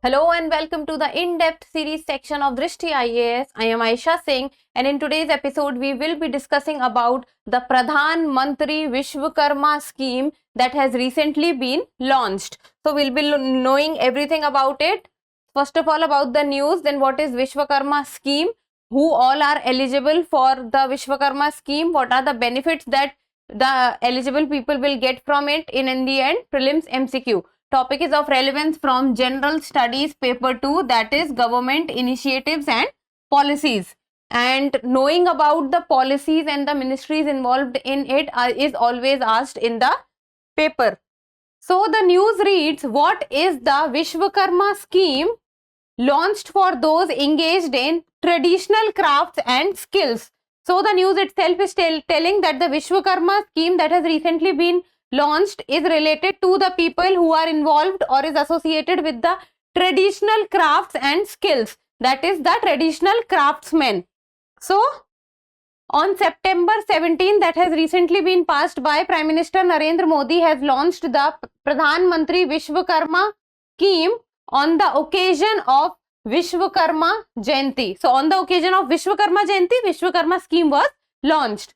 Hello and welcome to the in-depth series section of Drishti IAS. I am Aisha Singh, and in today's episode we will be discussing about the Pradhan Mantri Vishwakarma scheme that has recently been launched. So we'll be knowing everything about it. First of all, about the news, then what is Vishwakarma scheme, who all are eligible for the Vishwakarma scheme, what are the benefits that the eligible people will get from it in the end, prelims MCQ. Topic is of relevance from General Studies paper 2, that is government initiatives and policies. And knowing about the policies and the ministries involved in it is always asked in the paper. So the news reads, what is the Vishwakarma scheme launched for those engaged in traditional crafts and skills? So the news itself is telling that the Vishwakarma scheme that has recently been launched is related to the people who are involved or is associated with the traditional crafts and skills, that is the traditional craftsmen. So on September 17, that has recently been passed by Prime Minister Narendra Modi, has launched the Pradhan Mantri Vishwakarma scheme on the occasion of Vishwakarma Jayanti. So on the occasion of Vishwakarma Jayanti, Vishwakarma scheme was launched.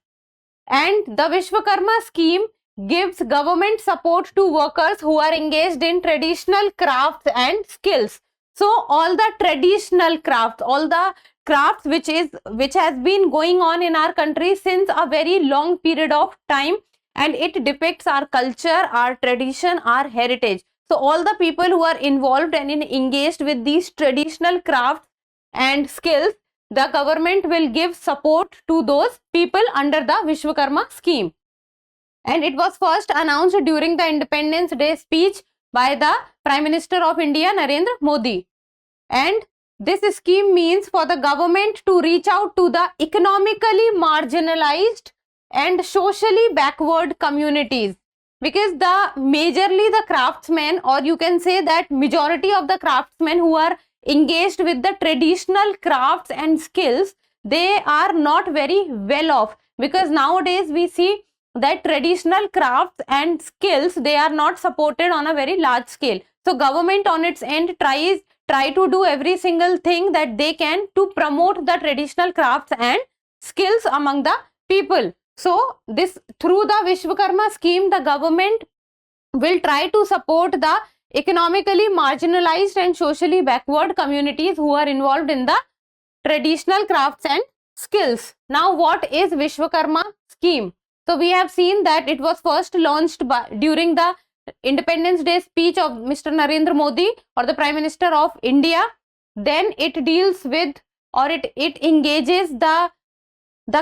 And the Vishwakarma scheme gives government support to workers who are engaged in traditional crafts and skills. So all the traditional crafts, all the crafts which has been going on in our country since a very long period of time, and it depicts our culture, our tradition, our heritage. So all the people who are involved and engaged with these traditional crafts and skills, the government will give support to those people under the Vishwakarma scheme. And it was first announced during the Independence Day speech by the Prime Minister of India, Narendra Modi. And this scheme means for the government to reach out to the economically marginalized and socially backward communities, because majorly the craftsmen, or you can say that majority of the craftsmen who are engaged with the traditional crafts and skills, they are not very well off, because nowadays we see that traditional crafts and skills, they are not supported on a very large scale. So government on its end try to do every single thing that they can to promote the traditional crafts and skills among the people. So this, through the Vishwakarma scheme, the government will try to support the economically marginalized and socially backward communities who are involved in the traditional crafts and skills. Now what is Vishwakarma scheme? So we have seen that it was first launched during the Independence Day speech of Mr. Narendra Modi, or the Prime Minister of India. Then it deals with, or it engages the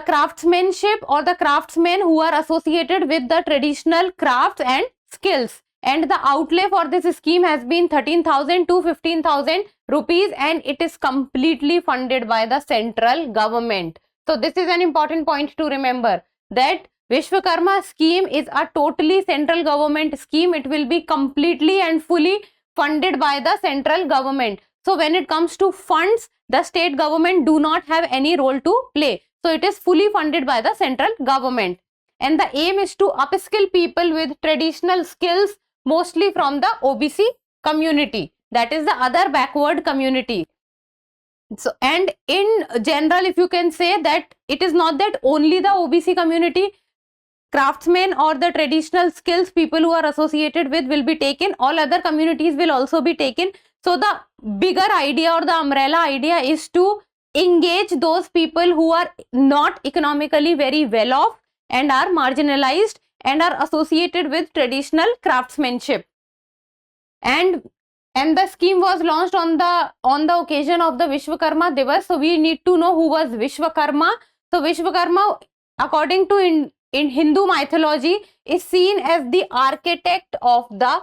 craftsmanship or the craftsmen who are associated with the traditional crafts and skills. And the outlay for this scheme has been 13,000 to 15,000 rupees, and it is completely funded by the central government. So this is an important point to remember, that Vishwakarma scheme is a totally central government scheme. It will be completely and fully funded by the central government. So when it comes to funds, the state government do not have any role to play. So it is fully funded by the central government. And the aim is to upskill people with traditional skills, mostly from the OBC community, that is the other backward community. So, and in general, if you can say that it is not that only the OBC community craftsmen or the traditional skills people who are associated with will be taken, all other communities will also be taken. So the bigger idea or the umbrella idea is to engage those people who are not economically very well off and are marginalized and are associated with traditional craftsmanship. And the scheme was launched on the occasion of the Vishwakarma Divas. So we need to know who was Vishwakarma. So Vishwakarma, according to in Hindu mythology, is seen as the architect of the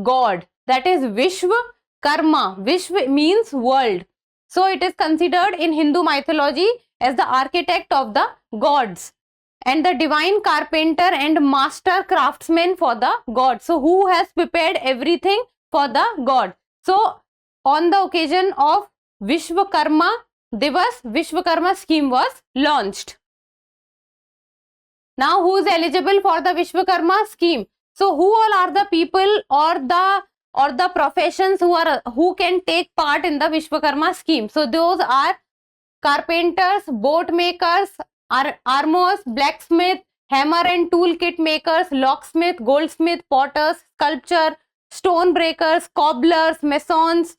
god, that is Vishwakarma. Vishwa means world. So it is considered in Hindu mythology as the architect of the gods and the divine carpenter and master craftsman for the god. So who has prepared everything for the god. So on the occasion of Vishwakarma Divas, Vishwakarma scheme was launched. Now who is eligible for the Vishwakarma scheme? So who all are the people or the or the professions who can take part in the Vishwakarma scheme. So those are carpenters, boat makers, armors, blacksmith, hammer and tool kit makers, locksmith, goldsmith, potters, sculptor, stone breakers, cobblers, masons,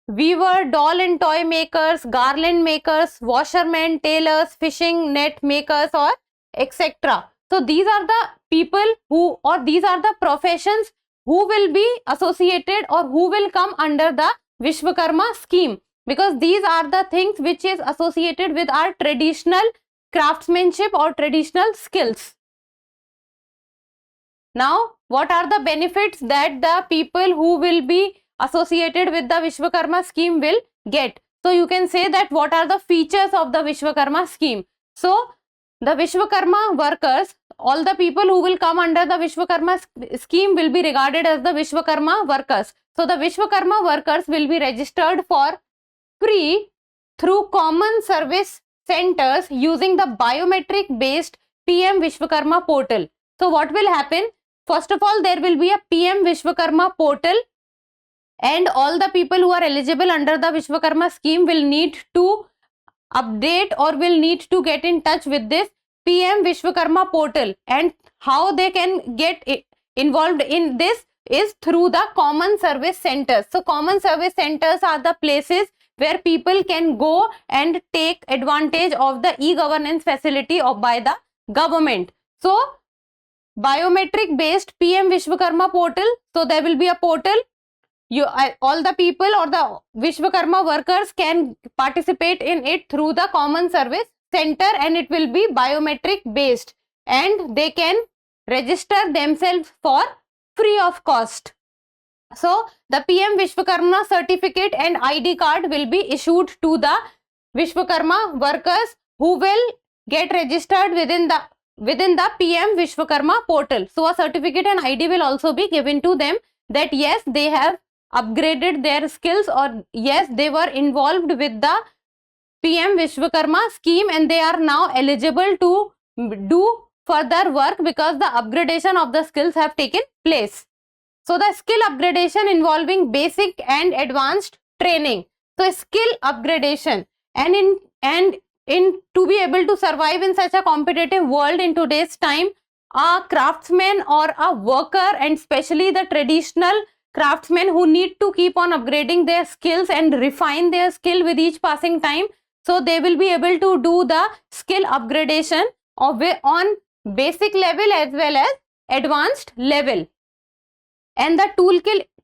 weaver, doll and toy makers, garland makers, washermen, tailors, fishing net makers, or etc. So these are the people who, or these are the professions who will be associated or who will come under the Vishwakarma scheme, because these are the things which is associated with our traditional craftsmanship or traditional skills. Now, what are the benefits that the people who will be associated with the Vishwakarma scheme will get? So you can say that what are the features of the Vishwakarma scheme. So the Vishwakarma workers, all the people who will come under the Vishwakarma scheme will be regarded as the Vishwakarma workers. So the Vishwakarma workers will be registered for free through common service centers using the biometric based PM Vishwakarma portal. So what will happen? First of all, there will be a PM Vishwakarma portal, and all the people who are eligible under the Vishwakarma scheme will need to update or will need to get in touch with this PM Vishwakarma portal. And how they can get involved in this is through the common service centers. So common service centers are the places where people can go and take advantage of the e-governance facility by the government. So biometric based PM Vishwakarma portal. So there will be a portal. All the people or the Vishwakarma workers can participate in it through the common service center, and it will be biometric based, and they can register themselves for free of cost. So the PM Vishwakarma certificate and ID card will be issued to the Vishwakarma workers who will get registered within the PM Vishwakarma portal. So a certificate and ID will also be given to them that yes, they have upgraded their skills, or yes, they were involved with the PM Vishwakarma scheme and they are now eligible to do further work because the upgradation of the skills have taken place. So the skill upgradation involving basic and advanced training. So skill upgradation, and in to be able to survive in such a competitive world in today's time, a craftsman or a worker, and especially the traditional craftsmen who need to keep on upgrading their skills and refine their skill with each passing time. So they will be able to do the skill upgradation on basic level as well as advanced level. And the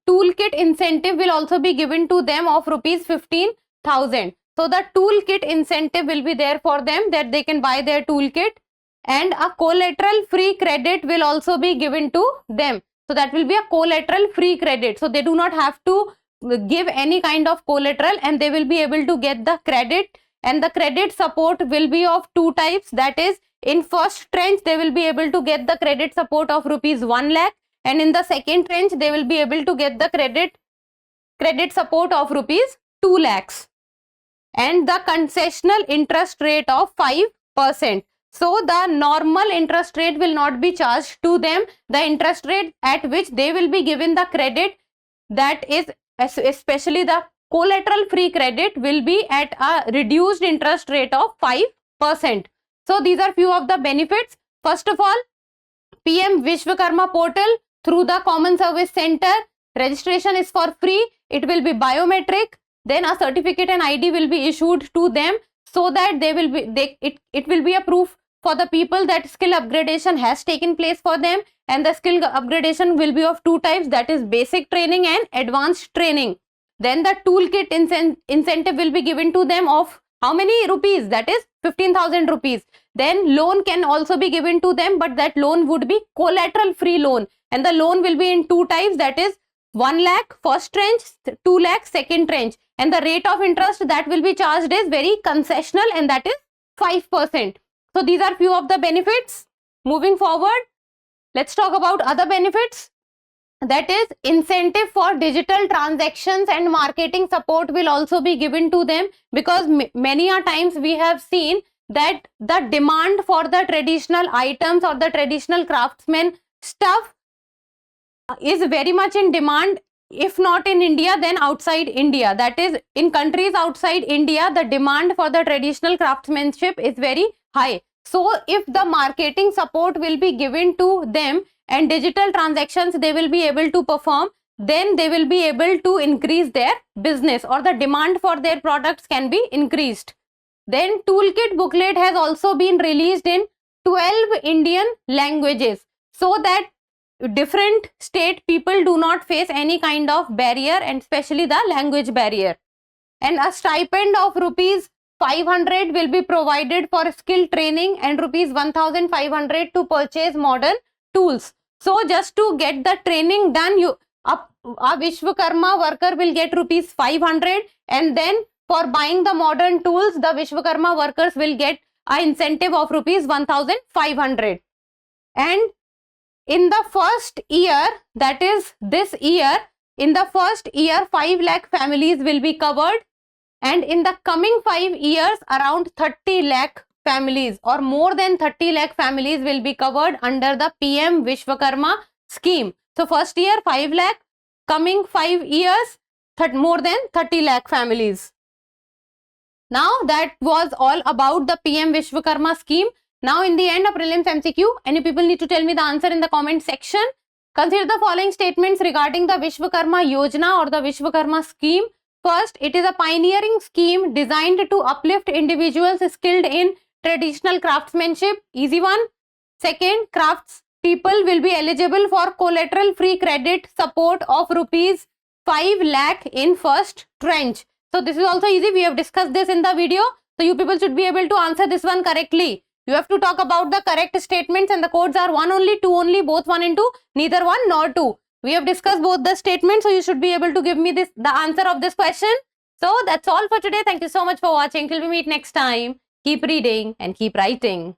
toolkit incentive will also be given to them of rupees 15,000. So the toolkit incentive will be there for them, that they can buy their toolkit, and a collateral free credit will also be given to them. So that will be a collateral free credit. So they do not have to give any kind of collateral and they will be able to get the credit. And the credit support will be of two types. That is, in first tranche they will be able to get the credit support of rupees 1 lakh, and in the second tranche they will be able to get the credit support of rupees 2 lakhs. And the concessional interest rate of 5%. So the normal interest rate will not be charged to them. The interest rate at which they will be given the credit, that is especially the collateral free credit, will be at a reduced interest rate of 5%. So these are few of the benefits. First of all, PM Vishwakarma portal through the common service center, registration is for free. It will be biometric. Then a certificate and ID will be issued to them, so that it will be a proof for the people that skill upgradation has taken place for them. And the skill upgradation will be of two types, that is basic training and advanced training. Then the toolkit incentive will be given to them of how many rupees? That is 15,000 rupees. Then loan can also be given to them, but that loan would be collateral free loan, and the loan will be in two types, that is 1 lakh first tranche, 2 lakh second tranche, and the rate of interest that will be charged is very concessional, and that is 5%. So these are few of the benefits. Moving forward, let's talk about other benefits. That is, incentive for digital transactions and marketing support will also be given to them, because many a times we have seen that the demand for the traditional items or the traditional craftsman stuff is very much in demand if not in India, then outside India. That is, in countries outside India, the demand for the traditional craftsmanship is very high. So if the marketing support will be given to them and digital transactions they will be able to perform, then they will be able to increase their business, or the demand for their products can be increased. Then toolkit booklet has also been released in 12 Indian languages, so that different state people do not face any kind of barrier, and especially the language barrier. And a stipend of rupees 500 will be provided for skill training and rupees 1500 to purchase modern tools. So just to get the training done, a Vishwakarma worker will get rupees 500, and then for buying the modern tools, the Vishwakarma workers will get an incentive of rupees 1500. And in the first year, that is this year, in the first year 5 lakh families will be covered, and in the coming 5 years around 30 lakh families or more than 30 lakh families will be covered under the PM Vishwakarma scheme. So first year 5 lakh, coming 5 years more than 30 lakh families. Now that was all about the PM Vishwakarma scheme. Now in the end of prelims MCQ, any people need to tell me the answer in the comment section. Consider the following statements regarding the Vishwakarma Yojana or the Vishwakarma scheme. First, it is a pioneering scheme designed to uplift individuals skilled in traditional craftsmanship. Easy one. Second, crafts people will be eligible for collateral free credit support of rupees 5 lakh in first tranche. So this is also easy. We have discussed this in the video. So you people should be able to answer this one correctly. You have to talk about the correct statements, and the codes are 1 only, 2 only, both 1 and 2, neither 1 nor 2. We have discussed both the statements, so you should be able to give me the answer of this question. So that's all for today. Thank you so much for watching. Till we meet next time, keep reading and keep writing.